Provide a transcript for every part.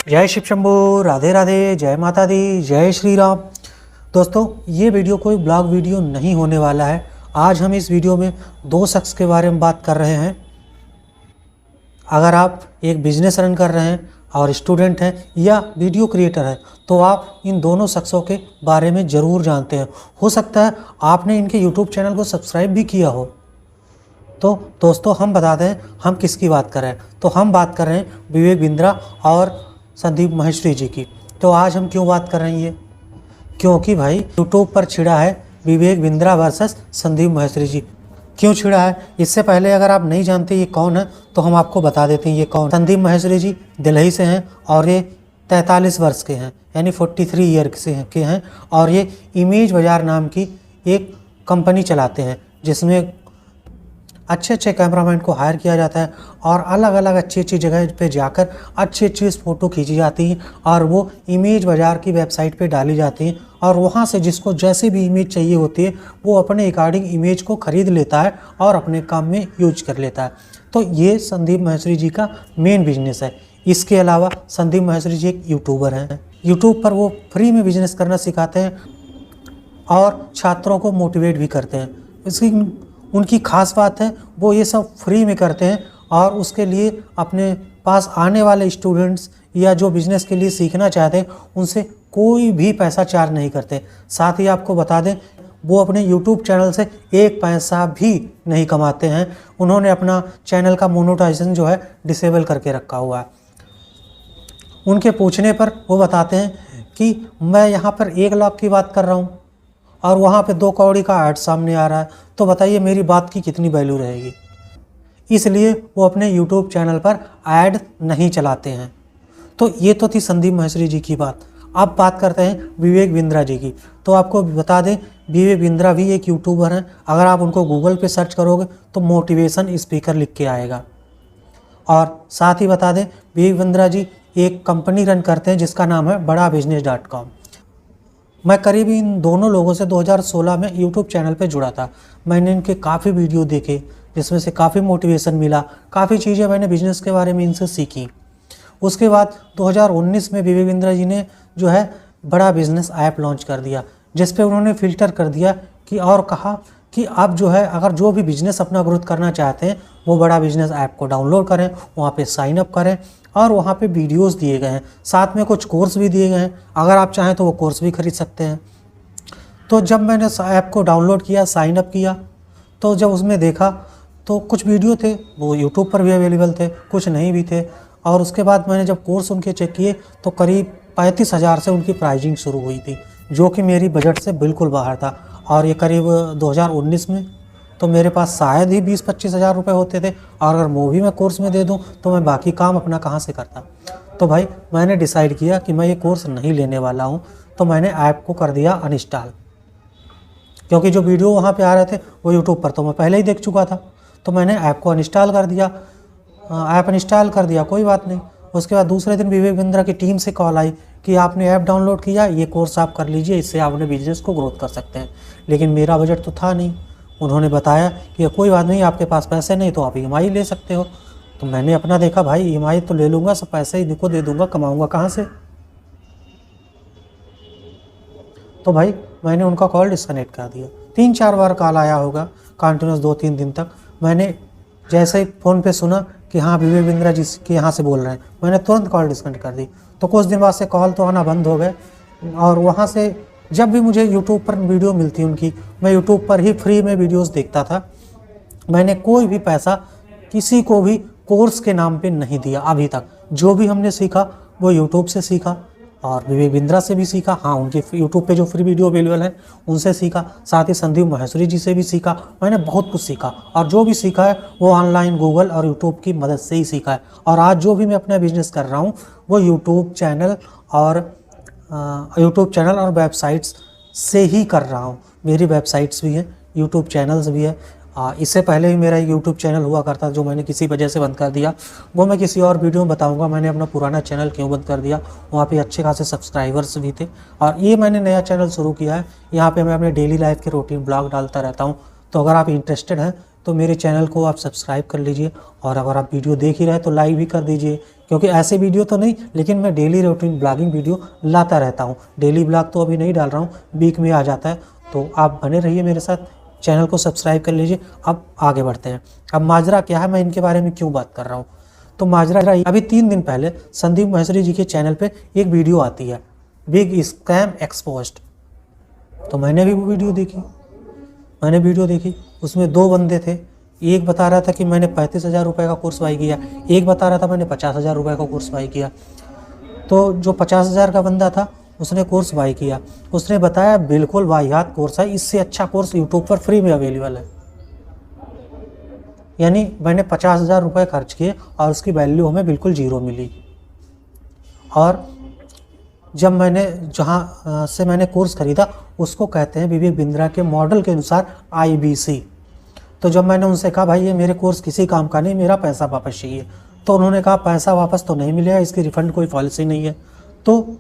जय शिव शंभू, राधे राधे, जय माता दी, जय श्री राम। दोस्तों, ये वीडियो कोई ब्लॉग वीडियो नहीं होने वाला है। आज हम इस वीडियो में दो शख्स के बारे में बात कर रहे हैं। अगर आप एक बिजनेस रन कर रहे हैं और स्टूडेंट हैं या वीडियो क्रिएटर हैं तो आप इन दोनों शख्सों के बारे में ज़रूर जानते हैं। हो सकता है आपने इनके यूट्यूब चैनल को सब्सक्राइब भी किया हो। तो दोस्तों, हम बता दें हम किसकी बात कर रहे हैं। तो हम बात कर रहे हैं विवेक बिंद्रा और संदीप माहेश्वरी जी की। तो आज हम क्यों बात कर रहे हैं ये, क्योंकि भाई यूट्यूब पर छिड़ा है विवेक बिंद्रा वर्सेस संदीप माहेश्वरी जी। क्यों छिड़ा है, इससे पहले अगर आप नहीं जानते ये कौन है तो हम आपको बता देते हैं ये कौन। संदीप माहेश्वरी जी दिल्ली से हैं और ये 43 वर्ष के हैं, यानी 43 ईयर के हैं और ये इमेज बाजार नाम की एक कंपनी चलाते हैं जिसमें अच्छे अच्छे कैमरामैन को हायर किया जाता है और अलग अलग अच्छी अच्छी जगह पे जाकर अच्छी अच्छी फ़ोटो खींची जाती हैं और वो इमेज बाज़ार की वेबसाइट पे डाली जाती हैं और वहाँ से जिसको जैसे भी इमेज चाहिए होती है वो अपने अकॉर्डिंग इमेज को ख़रीद लेता है और अपने काम में यूज कर लेता है। तो ये संदीप माहेश्वरी जी का मेन बिजनेस है। इसके अलावा संदीप माहेश्वरी जी एक यूट्यूबर हैं। यूट्यूब पर वो फ्री में बिजनेस करना सिखाते हैं और छात्रों को मोटिवेट भी करते हैं। इसकी उनकी खास बात है वो ये सब फ्री में करते हैं और उसके लिए अपने पास आने वाले स्टूडेंट्स या जो बिज़नेस के लिए सीखना चाहते हैं उनसे कोई भी पैसा चार्ज नहीं करते। साथ ही आपको बता दें वो अपने YouTube चैनल से एक पैसा भी नहीं कमाते हैं। उन्होंने अपना चैनल का मोनेटाइजेशन जो है डिसेबल करके रखा हुआ है। उनके पूछने पर वो बताते हैं कि मैं यहाँ पर 1 लाख की बात कर रहा हूँ और वहाँ पे 2 करोड़ का ऐड सामने आ रहा है, तो बताइए मेरी बात की कितनी वैल्यू रहेगी। इसलिए वो अपने YouTube चैनल पर ऐड नहीं चलाते हैं। तो ये तो थी संदीप माहेश्वरी जी की बात। अब बात करते हैं विवेक बिंद्रा जी की। तो आपको बता दें विवेक बिंद्रा भी एक यूट्यूबर हैं। अगर आप उनको गूगल पे सर्च करोगे तो मोटिवेशन स्पीकर लिख के आएगा। और साथ ही बता दें विवेक बिंद्रा जी एक कंपनी रन करते हैं जिसका नाम है badabusiness.com। मैं करीब इन दोनों लोगों से 2016 में YouTube चैनल पे जुड़ा था। मैंने इनके काफ़ी वीडियो देखे जिसमें से काफ़ी मोटिवेशन मिला, काफ़ी चीज़ें मैंने बिजनेस के बारे में इनसे सीखी। उसके बाद 2019 में विवेक बिंद्रा जी ने जो है बड़ा बिजनेस ऐप लॉन्च कर दिया जिस पे उन्होंने फ़िल्टर कर दिया कि और कहा कि आप जो है अगर जो भी बिज़नेस अपना ग्रोथ करना चाहते हैं वो बड़ा बिजनेस ऐप को डाउनलोड करें, वहाँ पे साइन अप करें और वहाँ पे वीडियोस दिए गए हैं, साथ में कुछ कोर्स भी दिए गए हैं। अगर आप चाहें तो वो कोर्स भी खरीद सकते हैं। तो जब मैंने ऐप को डाउनलोड किया, साइन अप किया, तो जब उसमें देखा तो कुछ वीडियो थे वो यूट्यूब पर भी अवेलेबल थे, कुछ नहीं भी थे। और उसके बाद मैंने जब कोर्स उनके चेक किए तो करीब 35,000 से उनकी प्राइजिंग शुरू हुई थी, जो कि मेरी बजट से बिल्कुल बाहर था। और ये करीब 2019 में तो मेरे पास शायद ही 20-25 हज़ार रुपये होते थे और अगर वो भी मैं कोर्स में दे दूं तो मैं बाकी काम अपना कहाँ से करता। तो भाई मैंने डिसाइड किया कि मैं ये कोर्स नहीं लेने वाला हूं। तो मैंने ऐप को कर दिया अनइंस्टॉल, क्योंकि जो वीडियो वहाँ पे आ रहे थे वो यूट्यूब पर तो मैं पहले ही देख चुका था। तो मैंने ऐप को अनइंस्टॉल कर दिया। ऐप अनइंस्टॉल कर दिया, कोई बात नहीं। उसके बाद दूसरे दिन विवेक बिंद्रा की टीम से कॉल आई कि आपने ऐप डाउनलोड किया, ये कोर्स आप कर लीजिए, इससे आप अपने बिजनेस को ग्रोथ कर सकते हैं। लेकिन मेरा बजट तो था नहीं। उन्होंने बताया कि कोई बात नहीं, आपके पास पैसे नहीं तो आप EMI ले सकते हो। तो मैंने अपना देखा, भाई EMI तो ले लूँगा, सब पैसे इनको दे दूँगा, कमाऊँगा कहाँ से। तो भाई मैंने उनका कॉल डिस्कनेक्ट कर दिया। 3-4 बार कॉल आया होगा कंटिन्यूस 2-3 दिन तक। मैंने जैसे ही फ़ोन पे सुना कि हाँ विवेक बिंद्रा जी के यहाँ से बोल रहे हैं, मैंने तुरंत कॉल डिस्कनेक्ट कर दी। तो कुछ दिन बाद से कॉल तो आना बंद हो गए और वहाँ से जब भी मुझे यूट्यूब पर वीडियो मिलती उनकी, मैं यूट्यूब पर ही फ्री में वीडियोस देखता था। मैंने कोई भी पैसा किसी को भी कोर्स के नाम पे नहीं दिया अभी तक। जो भी हमने सीखा वो यूट्यूब से सीखा और विवेक बिंद्रा से भी सीखा। हाँ, उनके यूट्यूब पे जो फ्री वीडियो अवेलेबल है उनसे सीखा, साथ ही संदीप माहेश्वरी जी से भी सीखा। मैंने बहुत कुछ सीखा और जो भी सीखा है वो ऑनलाइन गूगल और यूट्यूब की मदद से ही सीखा है। और आज जो भी मैं अपना बिजनेस कर रहा हूँ वो यूट्यूब चैनल और वेबसाइट्स से ही कर रहा हूँ। मेरी वेबसाइट्स भी हैं, यूट्यूब चैनल्स भी है। इससे पहले भी मेरा एक यूट्यूब चैनल हुआ करता जो मैंने किसी वजह से बंद कर दिया, वो मैं किसी और वीडियो में बताऊंगा मैंने अपना पुराना चैनल क्यों बंद कर दिया। वहाँ पे अच्छे खासे सब्सक्राइबर्स भी थे। और ये मैंने नया चैनल शुरू किया है, यहाँ पे मैं अपने डेली लाइफ के रूटीन ब्लॉग डालता रहता हूँ। तो अगर आप इंटरेस्टेड हैं तो मेरे चैनल को आप सब्सक्राइब कर लीजिए, और अगर आप वीडियो देख ही रहे तो लाइक भी कर दीजिए, क्योंकि ऐसे वीडियो तो नहीं, लेकिन मैं डेली रूटीन ब्लॉगिंग वीडियो लाता रहता हूँ। डेली ब्लॉग तो अभी नहीं डाल रहा हूँ, वीक में आ जाता है, तो आप बने रहिए मेरे साथ, चैनल को सब्सक्राइब कर लीजिए। अब आगे बढ़ते हैं। अब माजरा क्या है, मैं इनके बारे में क्यों बात कर रहा हूँ। तो माजरा अभी 3 दिन पहले संदीप महेश्वरी जी के चैनल पे एक वीडियो आती है, बिग स्कैम एक्सपोज्ड। तो मैंने भी वो वीडियो देखी। उसमें 2 बंदे थे, एक बता रहा था कि मैंने 35,000 रुपये का कोर्स बाई किया, एक बता रहा था मैंने 50,000 रुपये का कोर्स बाई किया। तो जो 50,000 का बंदा था उसने कोर्स बाई किया, उसने बताया बिल्कुल वाहियात कोर्स है, इससे अच्छा कोर्स यूट्यूब पर फ्री में अवेलेबल है। यानी मैंने 50,000 रुपये खर्च किए और उसकी वैल्यू हमें बिल्कुल 0 मिली। और जब मैंने जहाँ से मैंने कोर्स खरीदा उसको कहते हैं विवेक बिंद्रा के मॉडल के अनुसार IBC। तो जब मैंने उनसे कहा भाई ये मेरे कोर्स किसी काम का नहीं, मेरा पैसा वापस चाहिए, तो उन्होंने कहा पैसा वापस तो नहीं मिलेगा, इसकी रिफ़ंड कोई पॉलिसी नहीं है। तो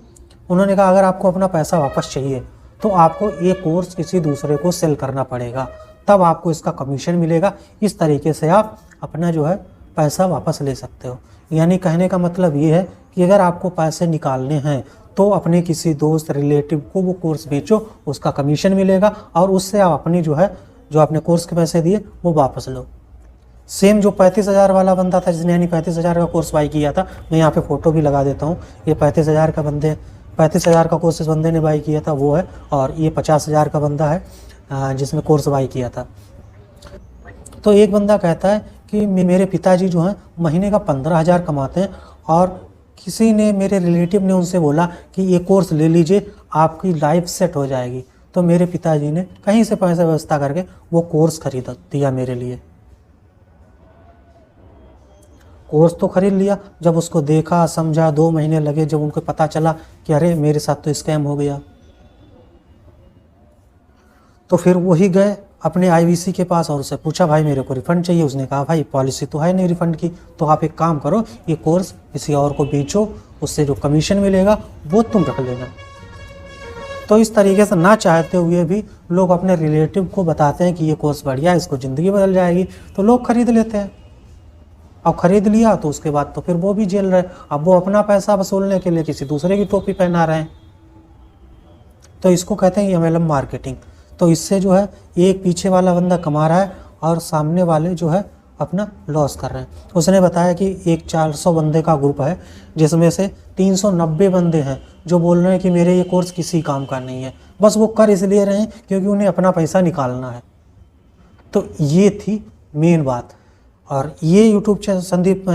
उन्होंने कहा अगर आपको अपना पैसा वापस चाहिए तो आपको ये कोर्स किसी दूसरे को सेल करना पड़ेगा, तब आपको इसका कमीशन मिलेगा। इस तरीके से आप अपना जो है पैसा वापस ले सकते हो। यानी कहने का मतलब ये है कि अगर आपको पैसे निकालने हैं तो अपने किसी दोस्त रिलेटिव को वो कोर्स बेचो, उसका कमीशन मिलेगा, और उससे आप अपनी जो आपने कोर्स के पैसे दिए वो वापस लो। सेम जो 35,000 वाला बंदा था जिसने यानी 35,000 का कोर्स बाई किया था, मैं यहाँ पे फ़ोटो भी लगा देता हूँ। ये 35,000 का कोर्स इस बंदे ने बाई किया था वो है, और ये 50,000 का बंदा है जिसने कोर्स बाई किया था। तो एक बंदा कहता है कि मेरे पिताजी जो हैं महीने का 15,000 कमाते हैं, और किसी ने, मेरे रिलेटिव ने उनसे बोला कि ये कोर्स ले लीजिए आपकी लाइफ सेट हो जाएगी। तो मेरे पिताजी ने कहीं से पैसा व्यवस्था करके वो कोर्स खरीद दिया मेरे लिए। कोर्स तो खरीद लिया, जब उसको देखा समझा 2 महीने लगे, जब उनको पता चला कि अरे मेरे साथ तो स्कैम हो गया, तो फिर वही गए अपने IBC के पास और उससे पूछा भाई मेरे को रिफ़ंड चाहिए। उसने कहा भाई पॉलिसी तो है नहीं रिफ़ंड की, तो आप एक काम करो ये कोर्स किसी और को बेचो, उससे जो कमीशन मिलेगा वो तुम रख लेना। तो इस तरीके से ना चाहते हुए भी लोग अपने रिलेटिव को बताते हैं कि ये कोर्स बढ़िया है, इसको ज़िंदगी बदल जाएगी, तो लोग खरीद लेते हैं। अब खरीद लिया तो उसके बाद तो फिर वो भी जेल रहे, अब वो अपना पैसा वसूलने के लिए किसी दूसरे की टोपी पहना रहे हैं। तो इसको कहते हैं MLM मार्केटिंग। तो इससे जो है एक पीछे वाला बंदा कमा रहा है और सामने वाले जो है अपना लॉस कर रहे हैं। उसने बताया कि एक 400 बंदे का ग्रुप है जिसमें से 390 बंदे हैं जो बोल रहे हैं कि मेरे ये कोर्स किसी काम का नहीं है, बस वो कर इसलिए रहे हैं क्योंकि उन्हें अपना पैसा निकालना है। तो ये थी मेन बात। और ये यूट्यूब चैनल संदीप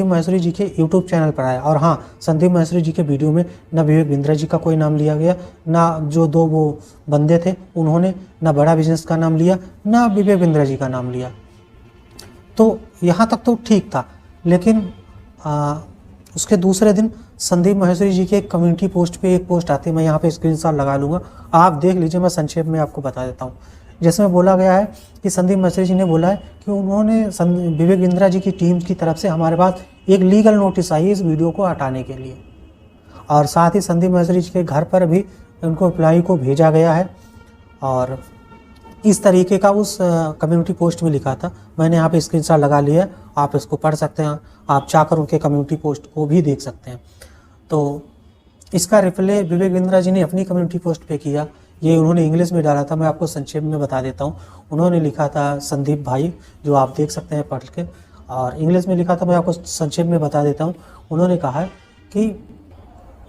महेश्वरी जी के यूट्यूब चैनल पर आया। और हाँ, संदीप महेश्वरी जी के वीडियो में ना विवेक बिंद्रा जी का कोई नाम लिया गया, ना जो 2 वो बंदे थे उन्होंने ना बड़ा बिजनेस का नाम लिया, ना विवेक बिंद्रा जी का नाम लिया। तो यहाँ तक तो ठीक था, लेकिन उसके दूसरे दिन संदीप महेश्वरी जी के एक कम्युनिटी पोस्ट पे एक पोस्ट आती है, मैं यहाँ पे स्क्रीनशॉट लगा लूँगा, आप देख लीजिए, मैं संक्षेप में आपको बता देता हूँ। जिसमें बोला गया है कि संदीप महेश्वरी जी ने बोला है कि उन्होंने विवेक बिंद्रा जी की टीम की तरफ से हमारे पास एक लीगल नोटिस आई है इस वीडियो को हटाने के लिए, और साथ ही संदीप महेश्वरी जी के घर पर भी उनको एम्प्लॉई को भेजा गया है। और इस तरीके का उस कम्युनिटी पोस्ट में लिखा था, मैंने यहाँ पे स्क्रीनशॉट लगा लिया है, आप इसको पढ़ सकते हैं, आप चाहकर उनके कम्युनिटी पोस्ट को भी देख सकते हैं। तो इसका रिप्लाई विवेक बिंद्रा जी ने अपनी कम्युनिटी पोस्ट पे किया, ये उन्होंने इंग्लिश में डाला था, मैं आपको संक्षेप में बता देता हूँ। उन्होंने लिखा था संदीप भाई, जो आप देख सकते हैं पढ़ के, और इंग्लिश में लिखा था, मैं आपको संक्षेप में बता देता हूँ। उन्होंने कहा है कि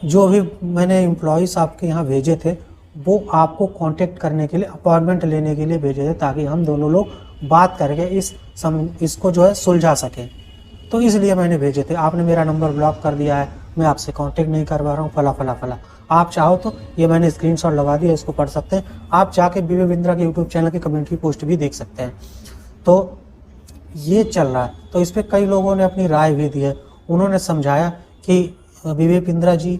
जो भी मैंने एम्प्लॉयज़ आपके यहाँ भेजे थे वो आपको कांटेक्ट करने के लिए, अपॉइंटमेंट लेने के लिए भेजे थे, ताकि हम दोनों लोग बात करके इसको जो है सुलझा सकें। तो इसलिए मैंने भेजे थे, आपने मेरा नंबर ब्लॉक कर दिया है, मैं आपसे कांटेक्ट नहीं कर पा रहा हूँ, फला फला फला। आप चाहो तो ये मैंने स्क्रीनशॉट लगा दिया, इसको पढ़ सकते हैं, आप जाके विवेक बिंद्रा के यूट्यूब चैनल की कम्युनिटी पोस्ट भी देख सकते हैं। तो ये चल रहा है, तो इस पर कई लोगों ने अपनी राय भी दी है। उन्होंने समझाया कि विवेक बिंद्रा जी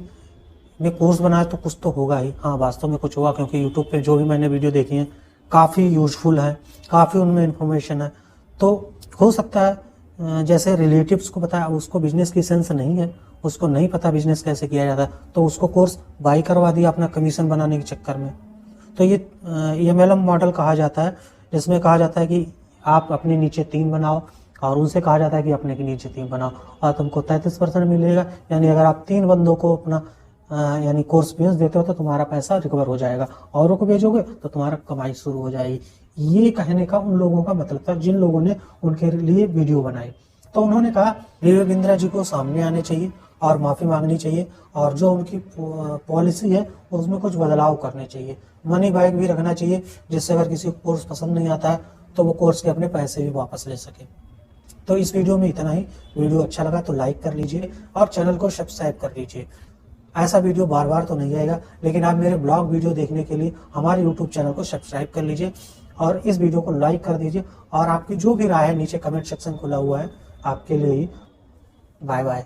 ने कोर्स बनाया तो कुछ तो होगा ही, हाँ वास्तव में कुछ होगा, क्योंकि यूट्यूब पे जो भी मैंने वीडियो देखी हैं काफ़ी यूजफुल है, काफ़ी उनमें इन्फॉर्मेशन है। तो हो सकता है जैसे रिलेटिव्स को बताया, उसको बिजनेस की सेंस नहीं है, उसको नहीं पता बिजनेस कैसे किया जाता है, तो उसको कोर्स बाई करवा दिया अपना कमीशन बनाने के चक्कर में। तो ये MLM मॉडल कहा जाता है, जिसमें कहा जाता है कि आप अपने नीचे 3 बनाओ और उनसे कहा जाता है कि अपने के नीचे 3 बनाओ और तुमको 33% मिलेगा। यानी अगर आप 3 बंदों को अपना यानी कोर्स भेज देते हो तो तुम्हारा पैसा रिकवर हो जाएगा, औरों को भेजोगे तो तुम्हारा कमाई शुरू हो जाएगी। ये कहने का उन लोगों का मतलब था जिन लोगों ने उनके लिए वीडियो बनाई। तो उन्होंने कहा विवेक बिंद्रा जी को सामने आने चाहिए और माफ़ी मांगनी चाहिए और जो उनकी पॉलिसी है उसमें कुछ बदलाव करने चाहिए। मनी बैग भी रखना चाहिए, जिससे अगर किसी को कोर्स पसंद नहीं आता है तो वो कोर्स के अपने पैसे भी वापस ले सके। तो इस वीडियो में इतना ही। वीडियो अच्छा लगा तो लाइक कर लीजिए और चैनल को सब्सक्राइब कर लीजिए। ऐसा वीडियो बार बार तो नहीं आएगा, लेकिन आप मेरे ब्लॉग वीडियो देखने के लिए हमारे यूट्यूब चैनल को सब्सक्राइब कर लीजिए और इस वीडियो को लाइक कर दीजिए। और आपकी जो भी राय है नीचे कमेंट सेक्शन खुला हुआ है आपके लिए ही। Bye bye.